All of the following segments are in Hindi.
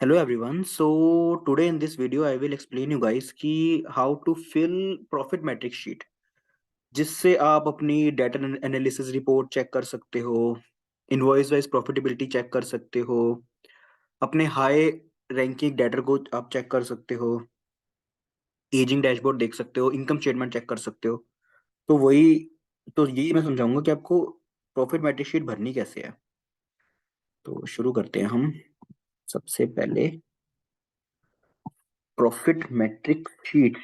Hello everyone. So today in this video I will explain you guys कि how to fill profit matrix sheet जिससे आप अपनी data analysis report चेक कर सकते हो, invoice wise profitability चेक कर सकते हो, अपने high ranking data को आप चेक कर सकते हो, aging dashboard देख सकते हो, income statement चेक कर सकते हो। तो वही तो यही मैं समझाऊंगा कि आपको प्रॉफिट मैट्रिक्स शीट भरनी कैसे है। तो शुरू करते हैं हम। सबसे पहले प्रॉफिट मैट्रिक्स शीट,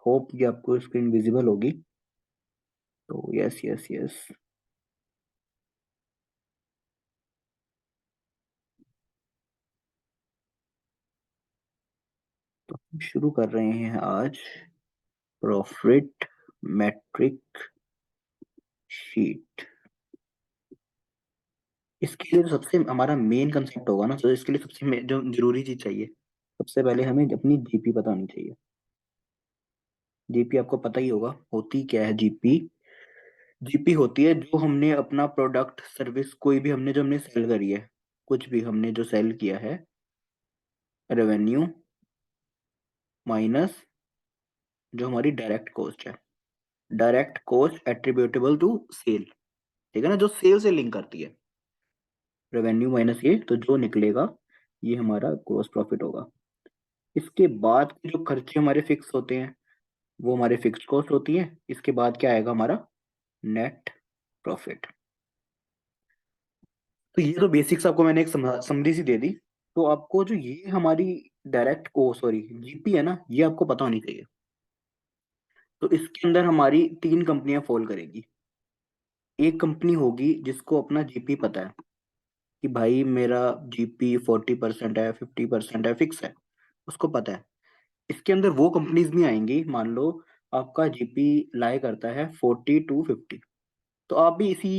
होप ये आपको स्क्रीन विजिबल होगी। तो यस यस यस, तो हम शुरू कर रहे हैं आज प्रॉफिट मैट्रिक शीट। इसके लिए तो सबसे हमारा मेन कंसेप्ट होगा ना, तो इसके लिए सबसे जो जरूरी चीज चाहिए, सबसे पहले हमें अपनी जीपी पता होनी चाहिए। जीपी आपको पता ही होगा होती क्या है। जीपी जीपी होती है जो हमने अपना प्रोडक्ट सर्विस कोई भी हमने जो हमने सेल करी है, कुछ भी हमने जो सेल किया है, रेवेन्यू माइनस जो हमारी डायरेक्ट कॉस्ट है, direct cost attributable to sale. ठीक है ना, जो सेल से लिंक करती है, रेवेन्यू माइनस ये, तो जो निकलेगा ये हमारा ग्रोस प्रॉफिट होगा। इसके बाद के जो खर्चे हमारे फिक्स होते हैं वो हमारे फिक्स्ड कॉस्ट होती है। इसके बाद क्या आएगा हमारा नेट प्रॉफिट। तो ये तो बेसिक्स आपको मैंने एक समरी सी दे दी। तो आपको जो ये हमारी डायरेक्ट ओ सॉरी जीपी है ना, ये आपको पता होनी चाहिए। तो इसके अंदर हमारी तीन कंपनियां फॉल करेगी। एक कंपनी होगी जिसको अपना जीपी पता है कि भाई मेरा जीपी 40% है, 50% है, फिक्स है, उसको पता है। इसके अंदर वो कंपनीज भी आएंगी, मान लो आपका जीपी लाई करता है 40 to 50, तो आप भी इसी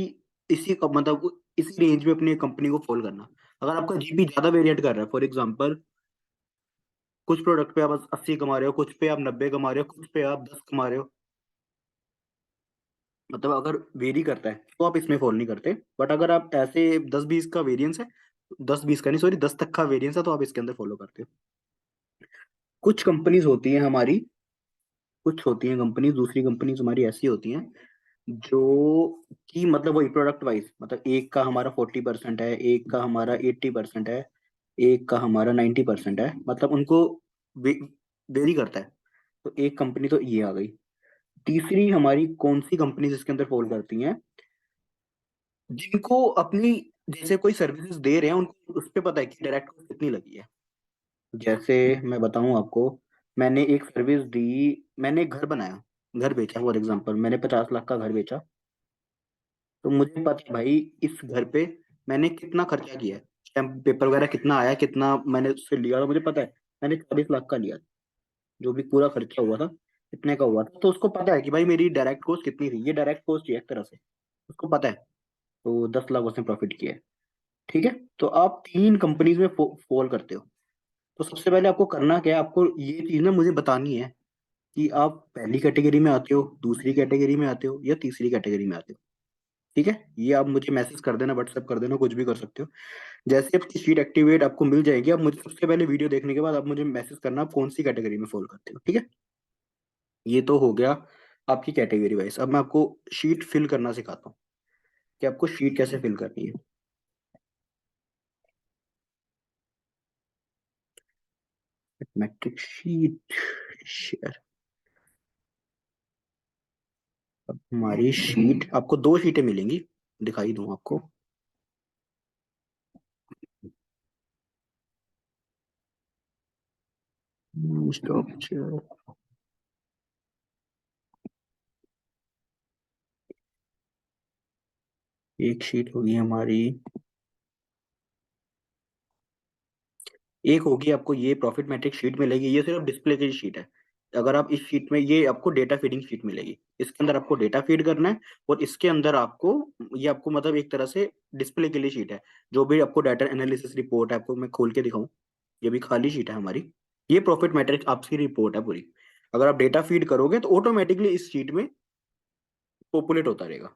इसी मतलब इसी रेंज में अपनी कंपनी को फॉलो करना। अगर आपका जीपी ज्यादा वेरिएट कर रहा है, फॉर एग्जांपल कुछ प्रोडक्ट पे आप 80 कमा रहे हो, कुछ पे आप 90 कमा रहे हो, कुछ पे आप 10 कमा रहे हो, मतलब अगर वेरी करता है तो आप इसमें फॉलो नहीं करते। बट अगर आप ऐसे 10-20 का वेरिएंस है, 10-20 का नहीं सॉरी 10 तक का वेरिएंस है, तो आप इसके अंदर फॉलो करते हो। कुछ कंपनीज होती है हमारी, कुछ होती हैं कंपनीज, दूसरी कंपनीज हमारी ऐसी होती हैं जो कि मतलब वही प्रोडक्ट वाइज, मतलब एक का हमारा 40% है, एक का हमारा 80% है, एक का हमारा 90% है, मतलब उनको वेरी करता है। तो एक कंपनी तो ये आ गई। तीसरी हमारी कौन सी कंपनी इसके अंदर फॉल करती हैं, जिनको अपनी जैसे कोई सर्विसेज दे रहे हैं उनको उस पे पता है कि डायरेक्ट कॉस्ट कितनी लगी है। जैसे मैं बताऊं आपको, मैंने एक सर्विस दी, मैंने एक घर बनाया, घर बेचा, फॉर एग्जांपल मैंने 50 लाख का घर बेचा। तो मुझे पता है भाई इस घर पे मैंने कितना खर्चा किया है, स्टैम्प पेपर वगैरह कितना आया, कितना मैंने उससे लिया, तो मुझे पता है मैंने 40 लाख का लिया। जो भी पूरा खर्चा हुआ था इतने का हुआ था, तो उसको पता है कि भाई मेरी डायरेक्ट कॉस्ट कितनी थी, ये डायरेक्ट कॉस्ट है एक तरह से, उसको पता है। तो 10 लाख उसने प्रॉफिट किया है। ठीक है। तो आप तीन कंपनीज में फॉल करते हो। तो सबसे पहले आपको करना क्या है, आपको ये चीज ना मुझे बतानी है कि आप पहली कैटेगरी में आते हो, दूसरी कैटेगरी में आते हो, या तीसरी कैटेगरी में आते हो। ठीक है, ये आप मुझे मैसेज कर देना, व्हाट्सएप कर देना, कुछ भी कर सकते हो। जैसे आपकी शीट एक्टिवेट आपको मिल जाएगी, आप मुझे सबसे पहले वीडियो देखने के बाद आप मुझे मैसेज करना आप कौन सी कैटेगरी में फॉलो करते हो। ठीक है, ये तो हो गया आपकी कैटेगरी वाइज। अब मैं आपको शीट फिल करना सिखाता हूँ कि आपको शीट कैसे फिल करनी है। Metric sheet share. अब हमारी शीट, आपको दो शीटें मिलेंगी, दिखाई दूं आपको। स्टॉप। एक शीट होगी हमारी, एक होगी आपको ये प्रॉफिट मैट्रिक शीट मिलेगी, ये सिर्फ डिस्प्ले की शीट है। अगर आप इस शीट में, ये आपको डेटा फीडिंग शीट मिलेगी, इसके अंदर आपको डेटा फीड करना है। और इसके अंदर आपको, ये आपको मतलब एक तरह से डिस्प्ले के लिए शीट है। जो भी आपको डाटा एनालिसिस रिपोर्ट है, आपको मैं खोल के दिखाऊं, ये भी खाली शीट है हमारी। ये प्रॉफिट मैट्रिक्स आपकी रिपोर्ट है पूरी। अगर आप डेटा फीड करोगे तो ऑटोमेटिकली इस शीट में पॉपुलेट होता रहेगा।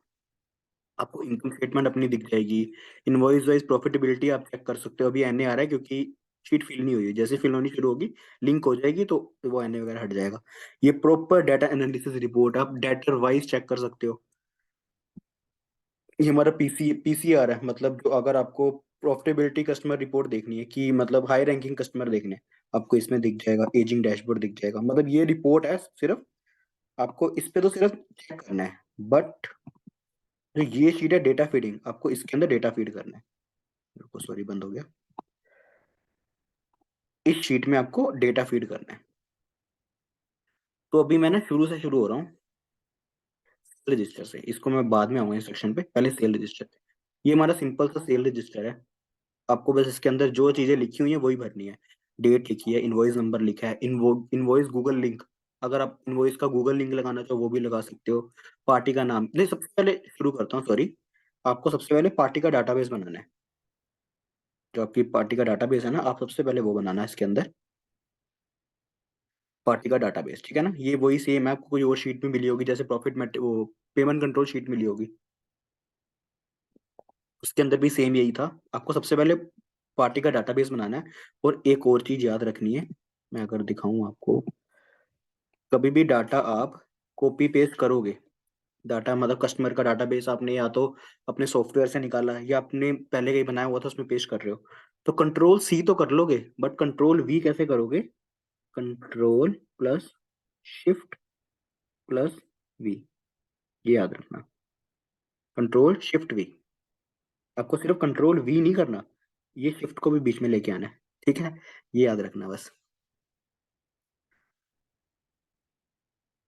आपको इनकम स्टेटमेंट अपनी दिख जाएगी, इनवॉइस वाइज प्रॉफिटेबिलिटी आप चेक कर सकते हो। अभी एनए आ रहा है क्योंकि शीट फिल नहीं हुई है, जैसे फिल होनी शुरू होगी लिंक हो जाएगी तो वो एनए वगैरह हट जाएगा। ये प्रॉपर डाटा एनालिसिस रिपोर्ट, आप डेटर वाइज चेक कर सकते हो। ये हमारा पीसीआर है, मतलब जो अगर आपको प्रॉफिटेबिलिटी कस्टमर रिपोर्ट देखनी है कि मतलब हाई रैंकिंग कस्टमर देखने हैं, आपको इसमें दिख जाएगा, एजिंग डैशबोर्ड दिख जाएगा। मतलब ये रिपोर्ट है सिर्फ, आपको इस पे तो सिर्फ चेक करना है। बट जो ये शीट है डेटा फीडिंग, आपको इसके अंदर डेटा फीड करना है। मेरे को सॉरी बंद हो गया। इस शीट में आपको डेटा फीड करना है। तो अभी मैं ना शुरू से शुरू हो रहा हूँ, रजिस्टर से। इसको मैं बाद में आऊंगा इस सेक्शन पे, पहले सेल रजिस्टर पे। ये हमारा सिंपल सा सेल रजिस्टर है। आपको बस इसके अंदर जो चीजें लिखी हुई है वही भरनी है। डेट लिखी है, इनवॉइस नंबर लिखा है, इनवॉइस गूगल लिंक, अगर आप इनवॉइस का गूगल लिंक लगाना चाहो वो भी लगा सकते हो। पार्टी का नाम नहीं, सबसे पहले शुरू करता हूँ, सॉरी। आपको सबसे पहले पार्टी का डाटाबेस बनाना है। जो आपकी पार्टी का डाटाबेस है ना, आप सबसे पहले वो बनाना है इसके अंदर, पार्टी का डाटाबेस। ठीक है ना, ये वही सेम है, आपको कोई और शीट में मिली होगी, जैसे प्रॉफिट मेट वो पेमेंट कंट्रोल शीट मिली होगी, उसके अंदर भी सेम यही था। आपको सबसे पहले पार्टी का डाटाबेस बनाना है। और एक और चीज याद रखनी है, मैं अगर दिखाऊं आपको, कभी भी डाटा आप कॉपी पेस्ट करोगे, डाटा मतलब कस्टमर का डाटाबेस आपने या तो अपने सॉफ्टवेयर से निकाला है या आपने पहले कहीं बनाया हुआ था उसमें पेस्ट कर रहे हो, तो कंट्रोल सी तो कर लोगे, बट कंट्रोल वी कैसे करोगे? Control plus shift plus V, ये याद रखना। कंट्रोल शिफ्ट वी, आपको सिर्फ कंट्रोल वी नहीं करना, ये शिफ्ट को भी बीच में लेके आना है। ठीक है, ये याद रखना बस।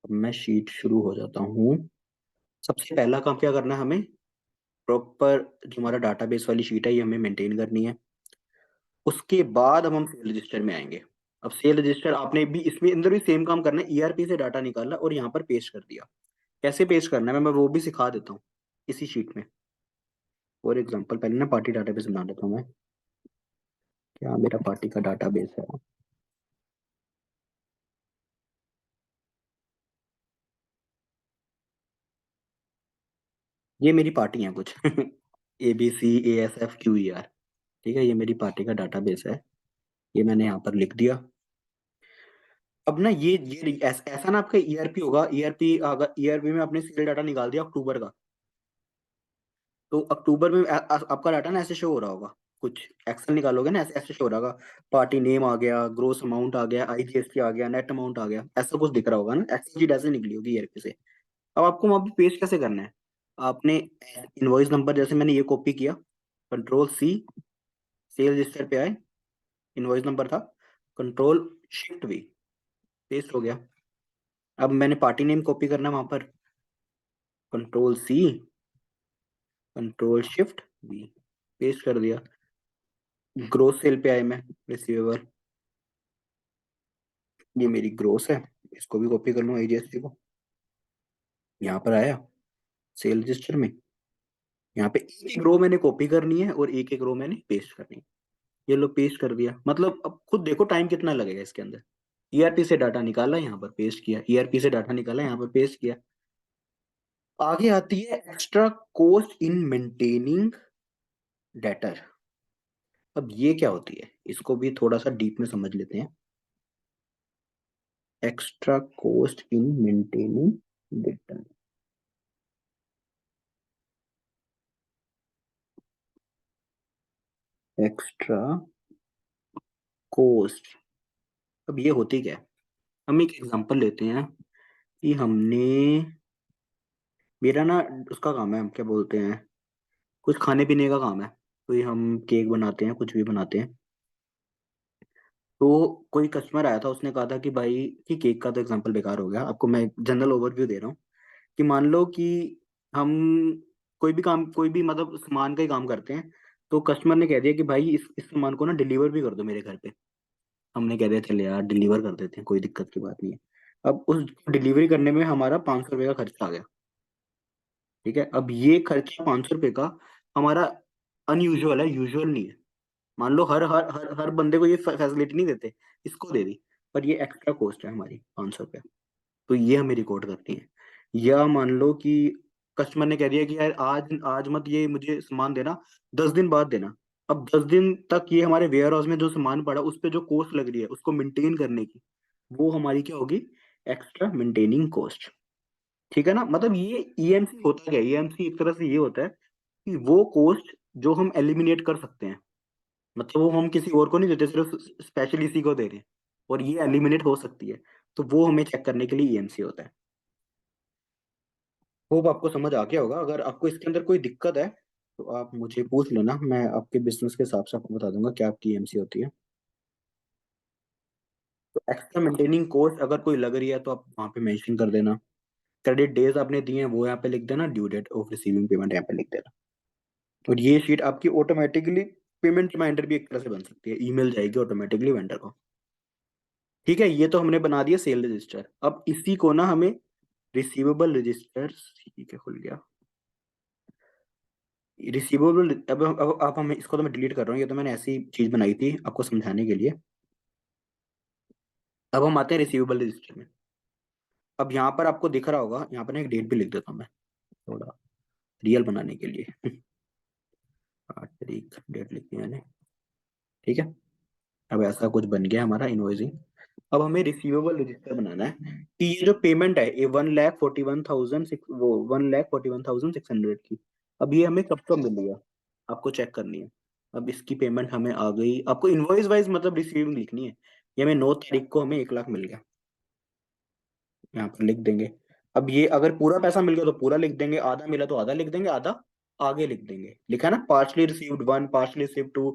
अब मैं शीट शुरू हो जाता हूँ। सबसे पहला काम क्या करना है हमें? प्रॉपर जो हमारा डाटाबेस वाली शीट है ये हमें मेंटेन करनी है। उसके बाद अब हम सेल रजिस्टर में आएंगे। अब सेल रजिस्टर आपने भी इसमें अंदर भी सेम काम करना है, ईआरपी से डाटा निकाला और यहाँ पर पेस्ट कर दिया। कैसे पेस्ट करना है मैं वो भी सिखा देता हूँ इसी शीट में। फॉर एग्जाम्पल पहले ना पार्टी डाटाबेस बना लेता हूँ मैं। क्या मेरा पार्टी का डाटाबेस है? ये मेरी पार्टी है कुछ ABCASFQER। ठीक है, ये मेरी पार्टी का डाटाबेस है, ये मैंने यहाँ पर लिख दिया। अब ना ये ऐसा ना आपका ईआरपी होगा, ईआरपी अगर ईआरपी में आपने सेल डाटा निकाल दिया अक्टूबर का, तो अक्टूबर में आपका डाटा ना ऐसे शो हो रहा होगा। कुछ एक्सेल निकालोगे ना, ऐसे ऐसे शो हो रहा होगा। पार्टी नेम आ गया, ग्रोस अमाउंट आ गया, आईजीएसटी आ गया, नेट अमाउंट आ गया, ऐसा कुछ दिख रहा होगा ना, एक्सेल शीट ऐसे निकली होगी ईआरपी से। अब आपको वहां पे पेस्ट कैसे करना है? आपने इनवॉइस नंबर जैसे मैंने ये कॉपी किया, कंट्रोल सी, सेल रजिस्टर पे आए, इनवॉइस नंबर था, कंट्रोल शिफ्ट वी, पेस्ट हो गया। अब मैंने पार्टी नेम कॉपी करना है वहां पर, control C, control shift V, paste कर दिया। ग्रोस सेल पे आए मैं, रिसीवेबल, ये मेरी ग्रोस है, इसको भी कॉपी कर लूँ आईजीएसटी को, यहाँ पर आया सेल रजिस्टर में। यहाँ पे एक एक रो मैंने कॉपी करनी है और एक एक रो मैंने पेस्ट करनी है। ये लो पेस्ट कर दिया, मतलब अब खुद देखो टाइम कितना लगेगा इसके अंदर। ईआरपी से डाटा निकाला यहाँ पर पेस्ट किया, ईआरपी से डाटा निकाला यहाँ पर पेस्ट किया। आगे आती है extra cost in maintaining debtor. अब ये क्या होती है, इसको भी थोड़ा सा डीप में समझ लेते हैं। Extra cost in maintaining debtor, extra cost, अब ये होती क्या है? हम एक एग्जांपल लेते हैं कि हमने, मेरा ना उसका काम है, हम क्या बोलते हैं, कुछ खाने पीने का काम है। कोई हम केक बनाते हैं, कुछ भी बनाते हैं। तो कोई कस्टमर आया था, उसने कहा था कि भाई, कि केक का तो एग्जांपल बेकार हो गया, आपको मैं जनरल ओवरव्यू दे रहा हूँ। कि मान लो कि हम कोई भी काम, कोई भी मतलब सामान का ही काम करते हैं। तो कस्टमर ने कह दिया कि भाई इस सामान को ना डिलीवर भी कर दो मेरे घर पे। हमने कह दिया चले यार डिलीवर कर देते हैं, कोई दिक्कत की बात नहीं है। अब उस डिलीवरी करने में हमारा 500 रुपये का खर्चा आ गया। ठीक है, अब ये खर्चा 500 रुपये का हमारा अनयूजुअल है, यूजुअल नहीं है। मान लो हर बंदे को ये फैसिलिटी नहीं देते, इसको दे दी, पर ये एक्स्ट्रा कॉस्ट है हमारी 500 रुपये। तो ये हमें रिकॉर्ड करनी है। या मान लो कि कस्टमर ने कह दिया कि यार आज आज मत ये मुझे सामान देना, 10 दिन बाद देना। अब 10 दिन तक ये हमारे वेयर हाउस में जो सामान पड़ा उस पे जो कॉस्ट लग रही है उसको मेंटेन करने की, वो हमारी क्या होगी, एक्स्ट्रा मेंटेनिंग कॉस्ट। ठीक है ना, मतलब ये ईएमसी होता क्या है, ईएमसी एक तरह से ये होता है कि वो कॉस्ट जो हम एलिमिनेट कर सकते हैं, मतलब वो हम किसी और को नहीं देते, सिर्फ स्पेशल इसी को दे रहे हैं, और ये एलिमिनेट हो सकती है, तो वो हमें चेक करने के लिए ईएमसी होता है। होप आपको समझ आ गया होगा। अगर आपको इसके अंदर कोई दिक्कत है तो आप मुझे पूछ लेना, मैं आपके बिजनेस के हिसाब से आपको बता दूंगा क्या आपकी ईएमसी होती है। तो एक्स्ट्रा मेंटेनिंग कॉस्ट अगर कोई लग रही है तो आप वहाँ पे मेंशन कर देना। क्रेडिट डेज आपने दिए हैं वो यहाँ पे लिख देना, due date of receiving payment यहाँ पे लिख देना। और ये शीट आपकी ऑटोमेटिकली पेमेंट रिमाइंडर भी एक तरह से बन सकती है, ईमेल जाएगी ऑटोमेटिकली वेंडर को। ठीक है, ये तो हमने बना दिया सेल रजिस्टर। अब इसी को ना हमें रिसीवेबल रजिस्टर, ठीक है खुल गया रिसीवेबल। अब आप हमें इसको तो मैं डिलीट कर रहा हूँ, ये तो मैंने ऐसी चीज बनाई थी आपको समझाने के लिए। अब हम आते हैं रिसीवेबल रजिस्टर में। अब यहाँ पर आपको दिख रहा होगा, यहाँ पर ना एक डेट भी लिख देता हूँ मैं थोड़ा रियल बनाने के लिए। 8 तारीख डेट लिखी है मैंने। ठीक है, अब ऐसा कुछ बन गया हमारा इनवॉइसिंग। अब हमें रिसीवेबल रजिस्टर बनाना है कि ये जो पेमेंट है ये 1,41,000 वो 1,41,600 की, अब ये हमें कब कब मिली है आपको चेक करनी है। अब इसकी पेमेंट हमें आ गई, आपको इनवॉइस वाइज मतलब रिसीविंग लिखनी है। ये हमें 9 तारीख को हमें 1 लाख मिल गया, यहाँ पर लिख देंगे। अब ये अगर पूरा पैसा मिल गया तो पूरा लिख देंगे, आधा मिला तो आधा लिख देंगे, आधा आगे लिख देंगे। लिखा है ना, पार्शली रिसीव्ड 1, पार्शली रिसीव्ड 2,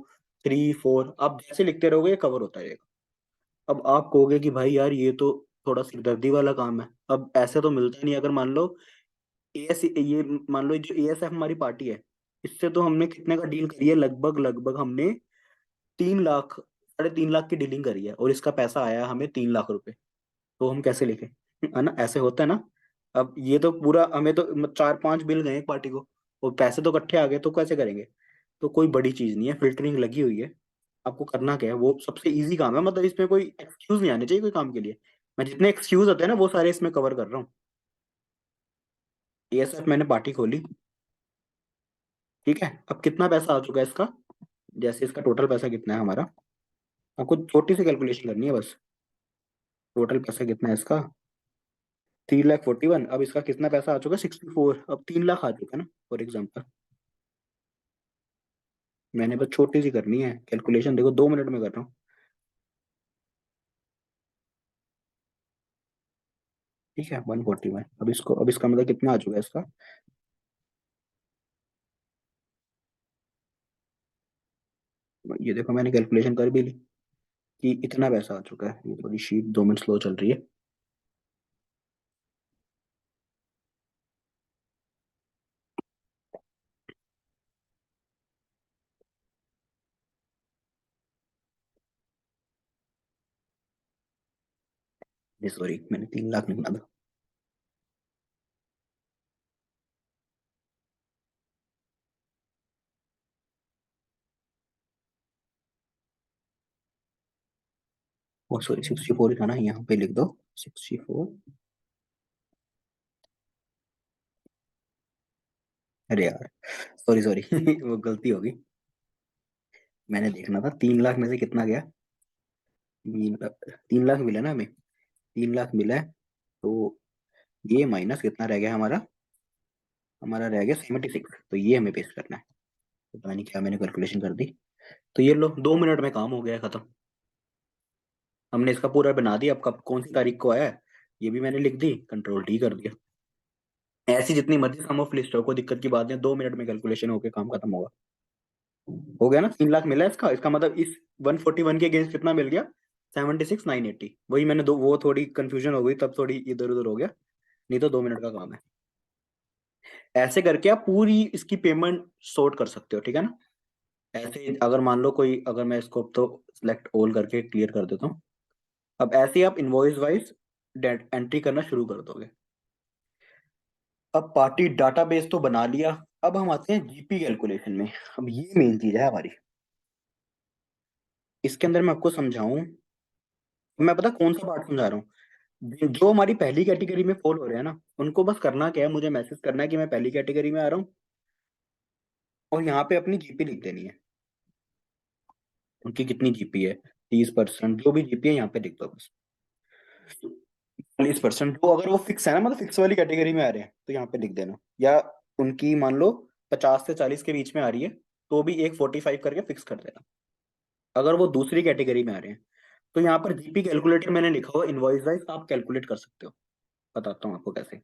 3, 4, आप जैसे लिखते रहोगे ये कवर होता रहेगा। अब आप कहोगे कि भाई यार ये तो थोड़ा सिरदर्दी वाला काम है, अब ऐसे तो मिलता नहीं। अगर मान लो एएस, ये मान लो जो एएसएफ हमारी पार्टी है, इससे तो हमने कितने का डील करी है, लगभग लगभग हमने 3 लाख, 3.5 लाख की डीलिंग करी है, और इसका पैसा आया है हमें 3 लाख रुपए। तो हम कैसे लिखें, है ना, ऐसे होता है ना। अब ये तो पूरा हमें तो 4-5 बिल गए एक पार्टी को, और पैसे तो इकट्ठे आ गए, तो कैसे करेंगे। तो कोई बड़ी चीज नहीं है, फिल्टरिंग लगी हुई है। आपको करना क्या है, वो सबसे इजी काम है, मतलब इसमें कोई एक्सक्यूज नहीं आने चाहिए कोई काम के लिए। मैं जितने एक्सक्यूज होते हैं ना वो सारे इसमें कवर कर रहा हूँ। एएसएफ मैंने पार्टी खोली, ठीक है, अब कितना पैसा आ चुका है इसका, जैसे इसका टोटल पैसा कितना है हमारा, आपको छोटी सी कैलकुलेशन करनी है बस। टोटल पैसा कितना है इसका, 3,41,000। अब इसका कितना पैसा आ चुका है, 64, अब 3 लाख आ चुका है ना फॉर एग्जाम्पल। मैंने बस छोटी सी करनी है कैलकुलेशन, देखो 2 मिनट में कर रहा हूँ। ठीक है, 141। अब इसको, अब इसका मतलब कितना आ चुका है इसका, ये देखो मैंने कैलकुलेशन कर भी ली कि इतना पैसा आ चुका है। ये थोड़ी शीट 2 मिनट स्लो चल रही है। ये सॉरी, मैंने 3 लाख निकला था। वो सॉरी, 64 ही था ना, यहाँ पे लिख दो 64। अरे यार, सॉरी सॉरी, वो गलती होगी। मैंने देखना था 3 लाख में से कितना गया। 3 लाख मिला ना हमें, 3 लाख मिला है, तो ये माइनस कितना रह गया हमारा, हमारा रह गया 76, तो ये हमें पेस्ट करना है। तो पता नहीं क्या मैंने कैलकुलेशन कर दी। तो ये लो, 2 मिनट में काम हो गया खत्म। हमने इसका पूरा बना दिया, अब कब कौन सी तारीख को आया है ये भी मैंने लिख दी, कंट्रोल टी कर दिया। ऐसी जितनी मर्जी सम ऑफ लिस्ट हो, कोई दिक्कत की बात नहीं, 2 मिनट में कैलकुलेशन होके काम खत्म होगा। हो गया ना, 3 लाख मिला है इसका, इसका मतलब इस 141 के अगेंस्ट कितना मिल गया, 76,980। वही मैंने दो, वो थोड़ी कंफ्यूजन हो गई तब, थोड़ी इधर उधर हो गया, नहीं तो 2 मिनट का काम है। ऐसे करके आप पूरी इसकी पेमेंट सॉर्ट कर सकते हो, ठीक है ना। ऐसे अगर मान लो कोई, अगर मैं इसको अब तो सिलेक्ट ऑल करके क्लियर कर देता हूँ। अब ऐसे ही आप इनवॉइस वाइज एंट्री करना शुरू कर दोगे। अब पार्टी डाटाबेस तो बना लिया, अब हम आते हैं जीपी कैलकुलेशन में। अब ये मेन चीज है हमारी, इसके अंदर मैं आपको समझाऊं, मैं पता कौन सा पार्ट समझा रहा हूँ। जो हमारी पहली कैटेगरी में फॉल हो रहे हैं ना, उनको बस करना क्या है, मुझे मैसेज करना है कि मैं पहली कैटेगरी में आ रहा हूँ, और यहाँ पे अपनी जीपी लिख देनी है। उनकी कितनी जीपी है, 30%, जो भी जीपी है यहाँ पे लिख दो बस। 40%, तो अगर वो फिक्स है ना, मतलब फिक्स वाली कैटेगरी में आ रहे हैं तो यहाँ पे लिख देना, या उनकी मान लो 50 से 40 के बीच में आ रही है तो भी एक 45 करके फिक्स कर देना। अगर वो दूसरी कैटेगरी में आ रहे हैं तो यहाँ पर जीपी कैलकुलेटर मैंने लिखा हुआ इनवॉइस वाइज, आप कैलकुलेट कर सकते हो। बताता हूँ आपको कैसे।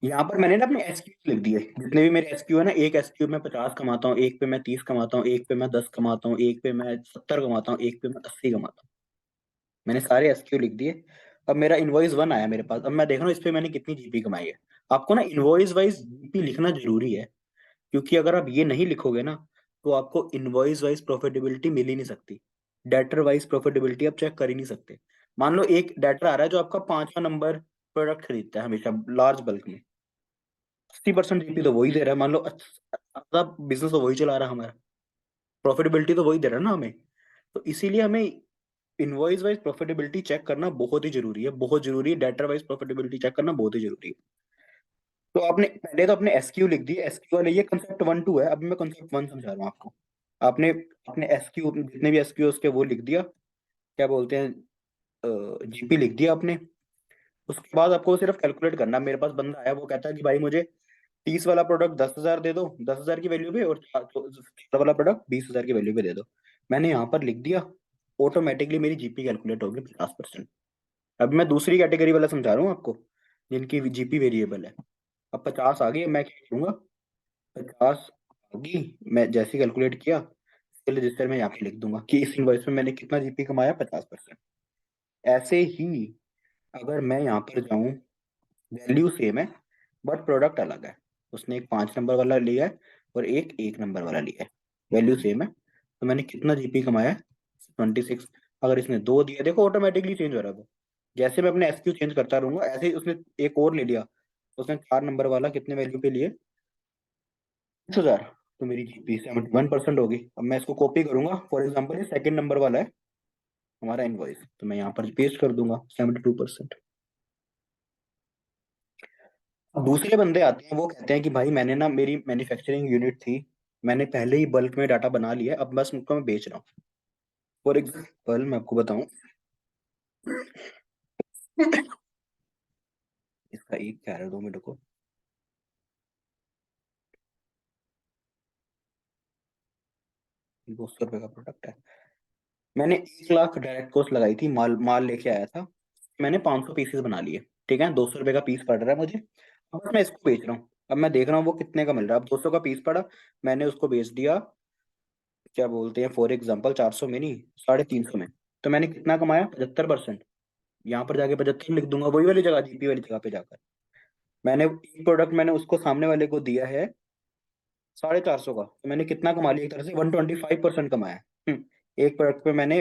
यहाँ पर मैंने ना अपने एसक्यू लिख दिए, जितने भी मेरे एसक्यू है ना, एक एसक्यू में 50 कमाता हूँ, एक पे मैं 30 कमाता हूँ, एक पे मैं 10 कमाता हूँ, एक पे मैं 70 कमाता हूँ, एक पे मैं 80 कमाता हूँ। मैंने सारे एसक्यू लिख दिए। अब मेरा इनवॉइस वन आया मेरे पास, अब मैं देख रहा हूँ इस पे मैंने कितनी जीपी कमाई है। आपको ना इनवॉइस वाइज जीपी लिखना जरूरी है, क्योंकि अगर आप ये नहीं लिखोगे ना तो आपको इनवॉइस वाइज प्रॉफिटेबिलिटी मिल ही नहीं सकती। डेटर वाइज प्रॉफिटेबिलिटी आप चेक कर ही नहीं सकते। मान लो एक डेटर आ रहा है जो आपका 5वां नंबर प्रोडक्ट खरीदता है हमेशा लार्ज बल्क में, 60% जीपी तो वही दे रहा है, मान लो अच्छा बिजनेस तो वही चला रहा है हमारा, प्रॉफिटेबिलिटी तो वही दे रहा है ना हमें। तो इसीलिए हमें इनवॉइस वाइज प्रॉफिटेबिलिटी चेक करना बहुत ही जरूरी है, बहुत जरूरी है, डेटा वाइज प्रॉफिटेबिलिटी चेक करना बहुत ही जरूरी है। तो आपने पहले तो अपने एसक्यू लिख दिए, एसक्यू वाले, ये कंसेप्ट 1 2 है, अब मैं कंसेप्ट 1 समझा रहा हूँ आपको। आपने अपने एसक्यू जितने भी एसक्यू उसके वो लिख दिया, क्या बोलते हैं, जीपी लिख दिया आपने। उसके बाद आपको सिर्फ कैलकुलेट करना। मेरे पास बंदा आया, वो कहता है कि भाई मुझे 30 वाला प्रोडक्ट 10,000 दे दो, 10,000 की वैल्यू पे, और 40 वाला प्रोडक्ट 20,000 की वैल्यू पे दे दो। मैंने यहाँ पर लिख दिया, ऑटोमेटिकली मेरी जीपी कैलकुलेट होगी 50%। अब मैं दूसरी कैटेगरी वाला समझा रहा हूँ आपको, जिनकी जीपी वेरिएबल है। अब 50 आ गई, मैं क्या करूंगा, 50 होगी, मैं जैसे कैलकुलेट किया फिर रजिस्टर में यहाँ पे लिख दूंगा कि इस इनवॉइस में मैंने कितना जीपी कमाया, 50%। ऐसे ही अगर मैं यहाँ पर जाऊँ, वैल्यू सेम है बट प्रोडक्ट अलग है, उसने एक 5 नंबर वाला लिया है और एक 1 नंबर वाला लिया है, वैल्यू सेम है, तो मैंने कितना जीपी कमाया है, 26। अगर इसने दो दिया, देखो ऑटोमेटिकली चेंज हो रहा है वो। जैसे मैं अपने एसक्यू चेंज करता रहूंगा, ऐसे ही उसने एक और ले लिया, उसने 4 नंबर वाला कितने वैल्यू पे लिए, 20,000, तो मेरी जीपी 71% होगी। अब मैं इसको कॉपी करूंगा, फॉर एग्जाम्पल ये 2nd नंबर वाला है हमारा इनवॉइस, तो मैं यहाँ पर पेस्ट कर दूंगा 72%। अब दूसरे बंदे आते हैं, वो कहते हैं कि भाई मैंने ना, मेरी मैन्युफैक्चरिंग यूनिट थी, मैंने पहले ही बल्क में डाटा बना लिया है, अब बस उनको मैं बेच रहा हूँ। फॉर एग्जाम्पल मैं आपको बताऊं, इसका एक क्या है, 2 मिनट को, 200 रुपये का प्रोडक्ट है, मैंने 1 लाख डायरेक्ट कॉस्ट लगाई थी, माल माल लेके आया था, मैंने 500 पीसेस बना लिए, ठीक है, 200 रुपये का पीस पड़ रहा है मुझे। अब बस मैं इसको बेच रहा हूँ, अब मैं देख रहा हूँ वो कितने का मिल रहा है। अब 200 का पीस पड़ा, मैंने उसको बेच दिया, क्या बोलते हैं, फॉर एग्जाम्पल 400 में नहीं, 350 में। तो मैंने कितना कमाया, 75%। यहाँ पर जाके 75 लिख दूंगा, वही वाली जगह, जीपी वाली जगह पे जाकर। मैंने एक प्रोडक्ट मैंने उसको सामने वाले को दिया है 450 का, तो मैंने कितना कमा लिया, एक तरह से 125% कमाया। एक प्रोडक्ट पे मैंने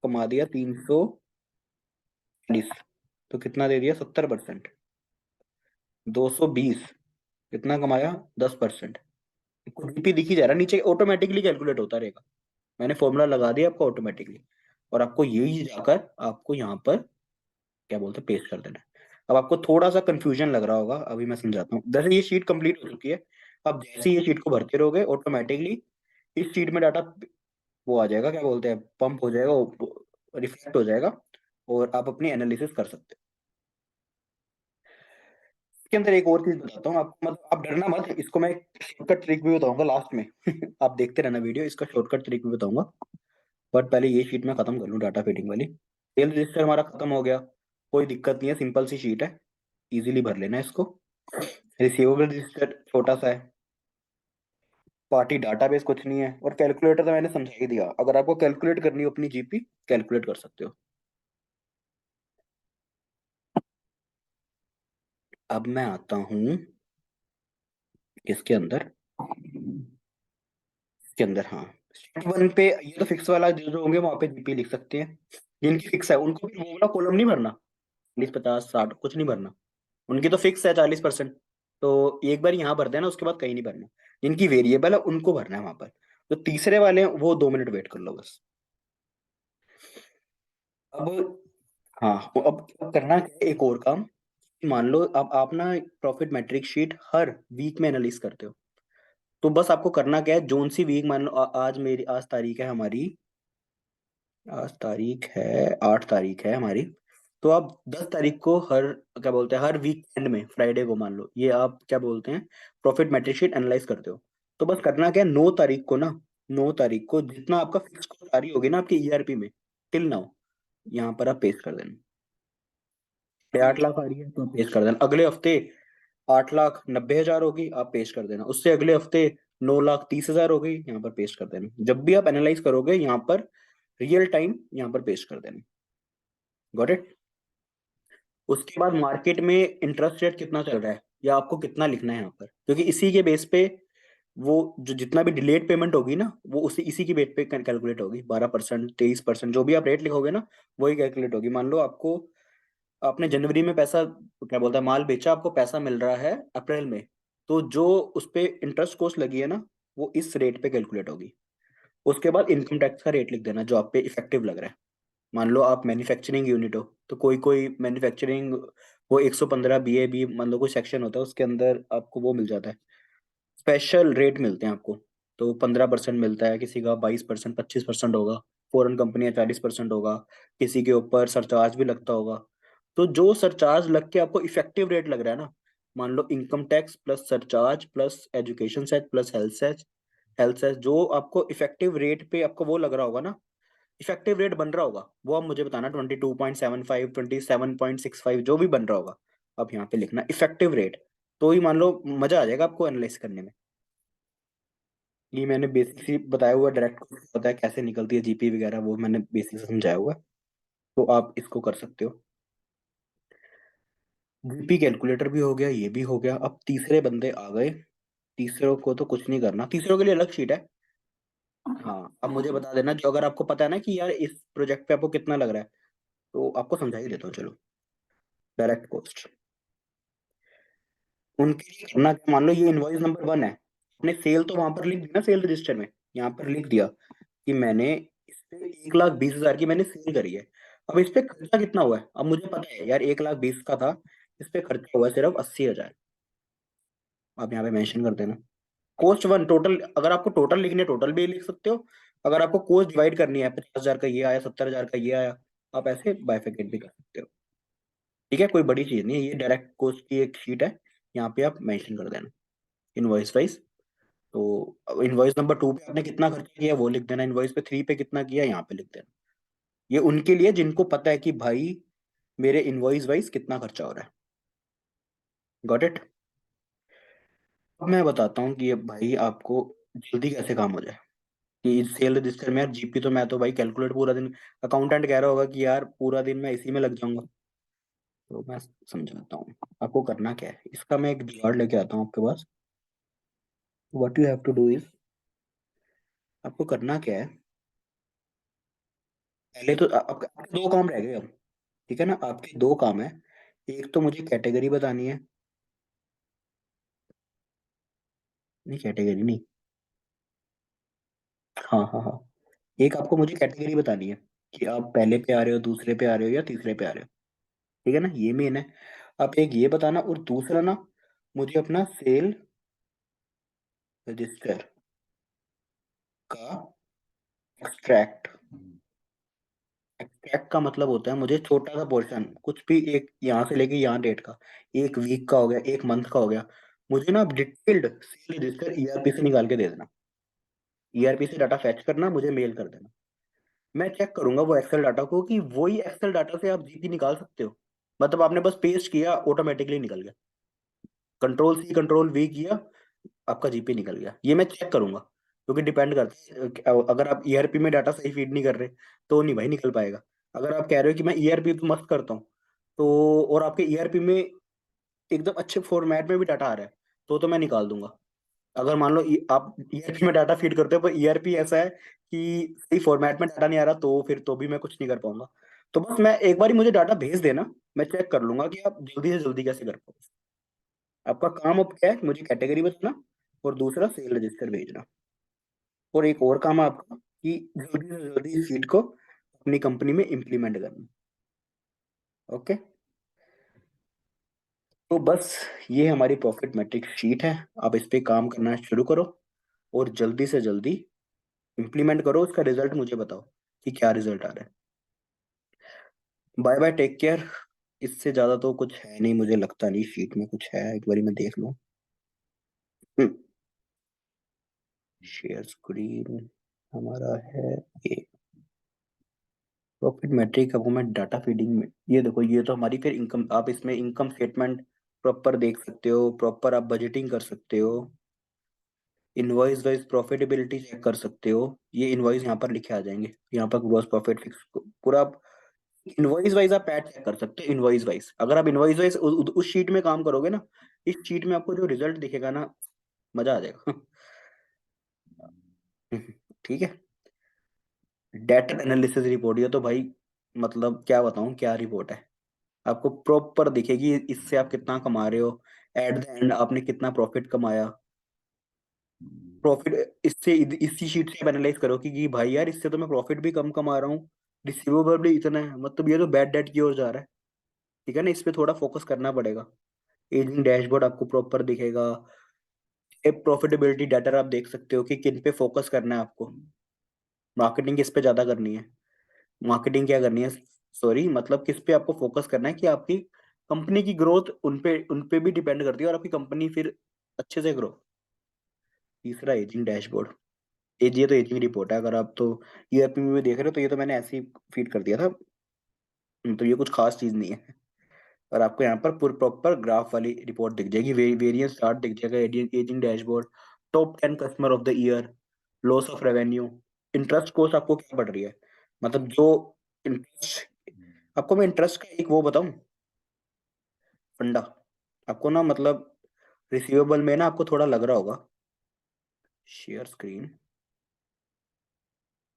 कमा दिया 340, तो कितना दे दिया, 70%। 220, कितना कमाया, 10%। जीपी दिखी जा रहा है नीचे, ऑटोमेटिकली कैलकुलेट होता रहेगा। मैंने फॉर्मूला लगा दिया आपको ऑटोमेटिकली, और आपको यही जाकर आपको यहाँ पर क्या बोलते हैं, पेस्ट कर देना है। अब आपको थोड़ा सा कंफ्यूजन लग रहा होगा, अभी मैं समझाता हूँ। जैसे ये शीट कंप्लीट हो चुकी है, अब जैसे ही ये शीट को भरते रहोगे ऑटोमेटिकली इस शीट में डाटा वो आ जाएगा, क्या बोलते हैं, पंप हो जाएगा, रिफ्लेक्ट हो जाएगा, और आप अपनी एनालिसिस कर सकते हो। इसके अंदर एक और चीज बताता हूँ आपको, मतलब आप डरना मत, इसको मैं शॉर्टकट ट्रिक भी बताऊंगा लास्ट में। आप देखते रहना वीडियो, इसका शॉर्टकट ट्रिक भी बताऊंगा। बट पहले ये शीट मैं खत्म कर लूँ, डाटा फीडिंग वाली। सेल रजिस्टर हमारा खत्म हो गया, कोई दिक्कत नहीं है, सिंपल सी शीट है, इजीली भर लेना है इसको। रिसीवेबल रजिस्टर छोटा सा है, पार्टी डाटाबेस कुछ नहीं है, और कैलकुलेटर तो मैंने समझा ही दिया, अगर आपको कैलकुलेट करनी हो अपनी जीपी, कैलकुलेट कर सकते हो। अब मैं आता हूँ इसके अंदर, इसके अंदर हाँ, स्टेप 1 पे ये तो फिक्स वाला जो जो होंगे वहां पे जीपी लिख सकते हैं। जिनकी फिक्स है उनको भी वो वाला कॉलम नहीं भरना, 40 50 60 कुछ नहीं भरना, उनकी तो फिक्स है 40%। तो एक बार यहाँ भर देना, उसके बाद कहीं नहीं भरना। जिनकी वेरिएबल है उनको भरना है वहां पर। तो तीसरे वाले हैं, वो 2 मिनट वेट कर लो बस। अब हाँ, तो अब करना क्या है, एक और काम। मान लो अब आप ना प्रॉफिट मैट्रिक शीट हर वीक में एनालिस करते हो, तो बस आपको करना क्या है, जोन सी वीक मान लो आज मेरी, आज तारीख है हमारी, आज तारीख है 8 तारीख है हमारी। तो आप 10 तारीख को हर, क्या बोलते हैं, हर वीकेंड में फ्राइडे को मान लो, ये आप क्या बोलते हैं, प्रॉफिट मैट्रिक शीट एनालाइज करते हो। तो बस करना क्या है, 9 तारीख को ना, 9 तारीख को जितना आपका फिक्स कॉस्ट आ रही होगी ना आपकी ईआरपी में टिल नाउ, यहाँ पर आप पेस्ट कर देना। 8 लाख आ रही है तो आप पेस्ट कर देना। अगले हफ्ते 8,90,000 होगी, आप पेस्ट कर देना। उससे अगले हफ्ते 9,30,000 हो गई, यहाँ पर पेस्ट कर देना। जब भी आप एनालाइज करोगे यहाँ पर रियल टाइम यहाँ पर पेस्ट कर देना। Got it. उसके बाद मार्केट में इंटरेस्ट रेट कितना चल रहा है या आपको कितना लिखना है यहाँ पर, क्योंकि इसी के बेस पे वो जो जितना भी डिलेड पेमेंट होगी ना, वो उसी इसी की बेस पे कैलकुलेट होगी। 12%, 23%, जो भी आप रेट लिखोगे ना, वही कैलकुलेट होगी। मान लो आपको, आपने जनवरी में पैसा, क्या बोलता है, माल बेचा, आपको पैसा मिल रहा है अप्रैल में, तो जो उस पे इंटरेस्ट कॉस्ट लगी है ना, वो इस रेट पे कैलकुलेट होगी। उसके बाद इनकम टैक्स का रेट लिख देना जो आप पे इफेक्टिव लग रहा है। मान लो आप मैन्युफैक्चरिंग यूनिट हो, तो कोई कोई मैन्युफैक्चरिंग, वो 115 BAB मान लो कोई सेक्शन होता है, उसके अंदर आपको वो मिल जाता है, स्पेशल रेट मिलते हैं आपको। तो 15% मिलता है, किसी का 22%, 25% होगा। फॉरेन कंपनी 40% होगा। किसी के ऊपर सरचार्ज भी लगता होगा। तो जो सरचार्ज लग के आपको इफेक्टिव रेट लग रहा है ना, मान लो income tax plus surcharge plus education cess plus health cess, health cess, जो आपको इफेक्टिव रेट पे आपको वो लग रहा होगा ना, इफेक्टिव रेट बन रहा होगा, वो आप मुझे बताना। 22.75, 27.65, जो भी बन रहा होगा, आप यहाँ पे लिखना इफेक्टिव रेट। तो ही मान लो मजा आ जाएगा आपको एनालाइज करने में। ये मैंने बेसिक ही बताया हुआ, डायरेक्ट पता है कैसे निकलती है जीपी वगैरह, वो मैंने बेसिक से समझाया हुआ है। तो आप इसको कर सकते हो। जीपी कैलकुलेटर भी हो गया, ये भी हो गया। अब तीसरे बंदे आ गए। तीसरों को तो कुछ नहीं करना, तीसरों के लिए अलग शीट है। हाँ, अब मुझे बता देना, जो अगर आपको पता है ना कि यार इस प्रोजेक्ट पे आपको कितना लग रहा है, तो आपको समझा ही देता हूँ चलो। डायरेक्ट कॉस्ट, उनके लिए करना क्या, मान लो ये इनवॉइस नंबर 1 है, आपने सेल तो वहां पर लिख दी ना, सेल रजिस्टर में यहाँ पर लिख दिया कि मैंने इस पे 1,20,000 की मैंने सेल करी है। अब इस पे खर्चा कितना हुआ है, अब मुझे पता है यार 1,20,000 का था, इस पे खर्चा हुआ है सिर्फ 80,000। आप यहाँ पे मेंशन कर देना। कॉस्ट 1 टोटल, अगर आपको टोटल लिखनी है टोटल भी लिख सकते हो। अगर आपको कॉस्ट डिवाइड करनी है, 50,000 का ये आया, 70,000 का ये आया, आप ऐसे बाइफिकेट भी कर सकते हो। ठीक है, कोई बड़ी चीज नहीं है, ये डायरेक्ट कॉस्ट की एक शीट है, यहाँ पे आप मेंशन कर देना इनवॉइस वाइज। तो इनवॉइस नंबर 2 पे आपने कितना खर्च किया वो लिख देना, इनवॉइस पे 3 पे कितना किया यहाँ पे लिख देना। ये उनके लिए जिनको पता है कि भाई मेरे इनवॉइस वाइज कितना खर्चा हो रहा है। Got it. अब मैं बताता हूँ कि ये भाई आपको जल्दी कैसे काम हो जाए। कि इस सेल रजिस्टर में यार जीपी तो मैं तो भाई कैलकुलेट पूरा दिन, अकाउंटेंट कह रहा होगा कि यार पूरा दिन मैं इसी में लग जाऊंगा। तो मैं समझाता हूँ आपको करना क्या है, इसका मैं एक जुगाड़ लेके आता हूँ आपके पास। What you have to do is, आपको करना क्या है, पहले तो आपके 2 काम रह गए अब। ठीक है ना, आपके 2 काम है। एक तो मुझे कैटेगरी बतानी है, नहीं कैटेगरी नहीं, हाँ हाँ हाँ, एक आपको मुझे कैटेगरी बतानी है कि आप पहले पे आ रहे हो, दूसरे पे आ रहे हो या तीसरे पे आ रहे हो। ठीक है ना, ये मेन है। आप एक ये बताना, और दूसरा ना, मुझे अपना सेल रजिस्टर का एक्सट्रैक्ट। एक्सट्रैक्ट का मतलब होता है मुझे छोटा सा पोर्शन, कुछ भी एक यहाँ से लेके यहाँ डेट का, एक वीक का हो गया, एक मंथ का हो गया, मुझे ना डिटेल्ड सेल रजिस्टर ईआरपी से निकाल के दे देना। ईआरपी से डाटा फैच करना, मुझे मेल कर देना। मैं चेक करूंगा वो एक्सेल डाटा को कि वही एक्सेल डाटा से आप जीपी निकाल सकते हो। मतलब आपने बस पेस्ट किया, ऑटोमेटिकली निकल गया। कंट्रोल वी किया, आपका जीपी निकल गया। ये मैं चेक करूंगा, क्योंकि डिपेंड करता है अगर आप ईआरपी में डाटा सही फीड नहीं कर रहे, तो नहीं भाई निकल पाएगा। अगर आप कह रहे हो कि मैं ईआरपी तो मस्त करता हूँ, तो और आपके ईआरपी में एकदम अच्छे फॉर्मेट में भी डाटा आ रहा है, तो मैं निकाल दूंगा। अगर मान लो आप ईआरपी में डाटा फीड करते हो पर ईआरपी ऐसा है कि सही फॉर्मेट में डाटा नहीं आ रहा, तो फिर तो भी मैं कुछ नहीं कर पाऊंगा। तो बस मैं एक बार मुझे डाटा भेज देना, मैं चेक कर लूंगा कि आप जल्दी से जल्दी कैसे कर पाओ। आपका काम अब क्या है, मुझे कैटेगरी बताना, और दूसरा सेल रजिस्टर भेजना। और एक और काम है आपका कि जल्दी से जल्दी इस शीट को अपनी कंपनी में इम्प्लीमेंट करना। ओके। तो बस ये हमारी प्रॉफिट मैट्रिक्स शीट है, आप इस पे काम करना शुरू करो। और जल्दी से जल्दी इम्प्लीमेंट करो, उसका रिजल्ट मुझे बताओ कि क्या रिजल्ट आ रहा है। Bye bye, take care. इससे ज्यादा तो कुछ है नहीं, मुझे लगता नहीं शीट में कुछ है, एक बारी मैं देख लूं। शेयर स्क्रीन हमारा है ये। प्रॉफिट मैट्रिक आपको मैं डाटा फीडिंग में, ये देखो, ये तो हमारी फिर इनकम, आप इसमें इनकम स्टेटमेंट प्रॉपर देख सकते हो, प्रॉपर आप बजटिंग कर सकते हो, इनवॉइस वाइज प्रॉफिटेबिलिटी चेक कर सकते हो। ये इनवॉइस यहाँ पर लिखे आ जाएंगे, यहाँ पर ग्रॉस प्रॉफिट फिक्स पूरा आप इनवॉइस वाइज आप पैट चेक कर सकते हो। इनवॉइस वाइज अगर आप इनवॉइस वाइज उस शीट में काम करोगे ना, इस शीट में आपको जो रिजल्ट दिखेगा ना, मजा आ जाएगा। ठीक है। डेटा एनालिसिस रिपोर्ट, ये तो भाई मतलब क्या बताऊं क्या रिपोर्ट है। आपको प्रॉपर दिखेगी इससे आप कितना कमा रहे हो, एट द एंड आपने कितना प्रॉफिट कमाया। प्रॉफिट इससे इसी शीट से एनालाइज करो कि भाई यार इससे तो मैं प्रॉफिट भी कम कमा रहा हूँ, रिसीवेबल भी इतना है, मतलब ये तो बैड डेट की ओर जा रहा है। ठीक है ना, इस पे थोड़ा फोकस करना पड़ेगा। एजिंग डैशबोर्ड आपको प्रॉपर दिखेगा। प्रॉफिटेबिलिटी डाटा आप देख सकते हो कि किन पे फोकस करना है आपको। मार्केटिंग किस पे ज्यादा करनी है, मार्केटिंग क्या करनी है, सॉरी, मतलब किस पे आपको फोकस करना है कि आपकी कंपनी की ग्रोथ उन पे भी डिपेंड करती है और आपकी कंपनी फिर अच्छे से ग्रो। तीसरा एजिंग डैशबोर्ड, एज ये तो एजिंग रिपोर्ट है, अगर आप तो ईआरपी में भी देख रहे हो तो ये तो मैंने ऐसे ही फीड कर दिया था। तो ये कुछ खास चीज नहीं है। और आपको यहाँ पर पूरी प्रॉपर ग्राफ वाली रिपोर्ट दिख जाएगी, वेरियंस चार्ट दिख जाएगा, ageing dashboard, top 10 customer of the year, loss of revenue, interest cost आपको क्या पड़ रही है, मतलब जो इंटरेस्ट, आपको मैं इंटरेस्ट का एक वो बताऊं फंडा, आपको ना मतलब रिसीवेबल में ना आपको थोड़ा लग रहा होगा। शेयर स्क्रीन,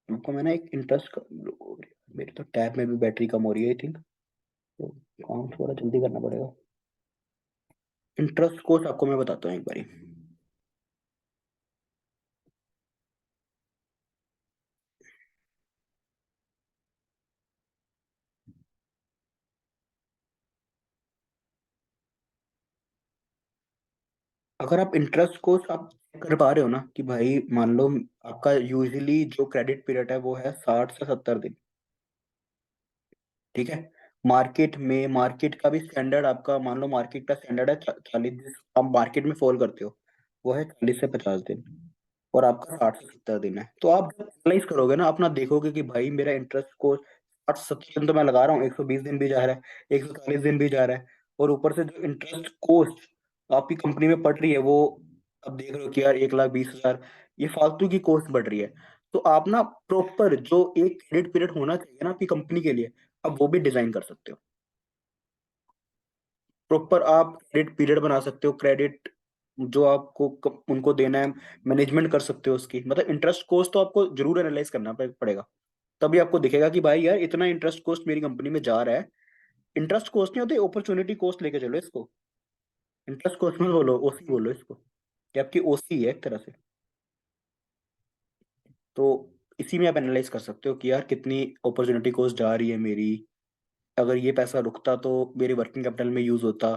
आपको मैं ना एक इंटरेस्ट का, मेरे तो टैब में भी बैटरी कम हो रही है आई थिंक, तो काम थोड़ा जल्दी करना पड़ेगा। इंटरेस्ट कॉस्ट आपको मैं बताता हूँ एक बारी। अगर आप इंटरेस्ट कॉस्ट आप check कर पा रहे हो ना कि भाई मान लो आपका यूजुअली जो क्रेडिट पीरियड है वो है 60 से 70 दिन। ठीक है। मार्केट का भी स्टैंडर्ड, आपका मान लो मार्केट का स्टैंडर्ड है 40, आप मार्केट में फॉल करते हो, वो है 40 से 50 दिन, और आपका 60 से 70 दिन है। तो आप एनालाइज करोगे ना अपना, देखोगे कि भाई मेरा इंटरेस्ट को 60 70 दिन तो मैं लगा रहा हूँ, 120 दिन भी जा रहा है, 140 दिन भी जा रहा है, और ऊपर से जो इंटरेस्ट कॉस्ट आपकी कंपनी में पड़ रही है वो, अब देख रहे हो कि यार 1,20,000, ये फालतू की कॉस्ट बढ़ रही है। तो आप ना प्रॉपर जो एक क्रेडिट पीरियड होना चाहिए ना आपकी कंपनी के लिए, अब वो भी डिजाइन कर सकते हो। प्रॉपर आप क्रेडिट पीरियड बना सकते हो, क्रेडिट जो आपको उनको देना है मैनेजमेंट कर सकते हो उसकी, मतलब इंटरेस्ट कॉस्ट तो आपको जरूर एनालाइज करना पड़ेगा। तभी आपको दिखेगा कि भाई यार इतना इंटरेस्ट कॉस्ट मेरी कंपनी में जा रहा है। इंटरेस्ट कॉस्ट नहीं होते, अपॉर्चुनिटी कॉस्ट लेके चलो इसको। इंटरेस्ट कॉस्ट में बोलो, ओसी बोलो इसको, कि आपकी ओसी है एक तरह से। तो इसी में आप एनालाइज कर सकते हो कि यार कितनी अपॉर्चुनिटी कॉस्ट जा रही है मेरी, अगर ये पैसा रुकता तो मेरे वर्किंग कैपिटल में यूज होता,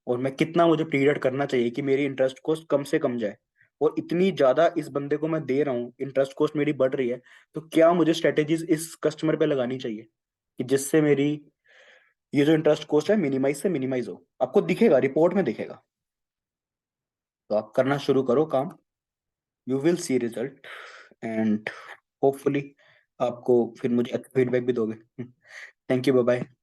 और मैं कितना मुझे पीरियड करना चाहिए कि मेरी इंटरेस्ट कॉस्ट कम से कम जाए, और इतनी ज्यादा इस बंदे को मैं दे रहा हूँ, इंटरेस्ट कॉस्ट मेरी बढ़ रही है, तो क्या मुझे स्ट्रेटेजीज इस कस्टमर पे लगानी चाहिए कि जिससे मेरी ये जो इंटरेस्ट कॉस्ट है मिनिमाइज से मिनिमाइज हो। आपको दिखेगा, रिपोर्ट में दिखेगा। तो आप करना शुरू करो काम, you will see result, and hopefully आपको फिर मुझे अच्छा फीडबैक भी दोगे। Thank you, bye bye.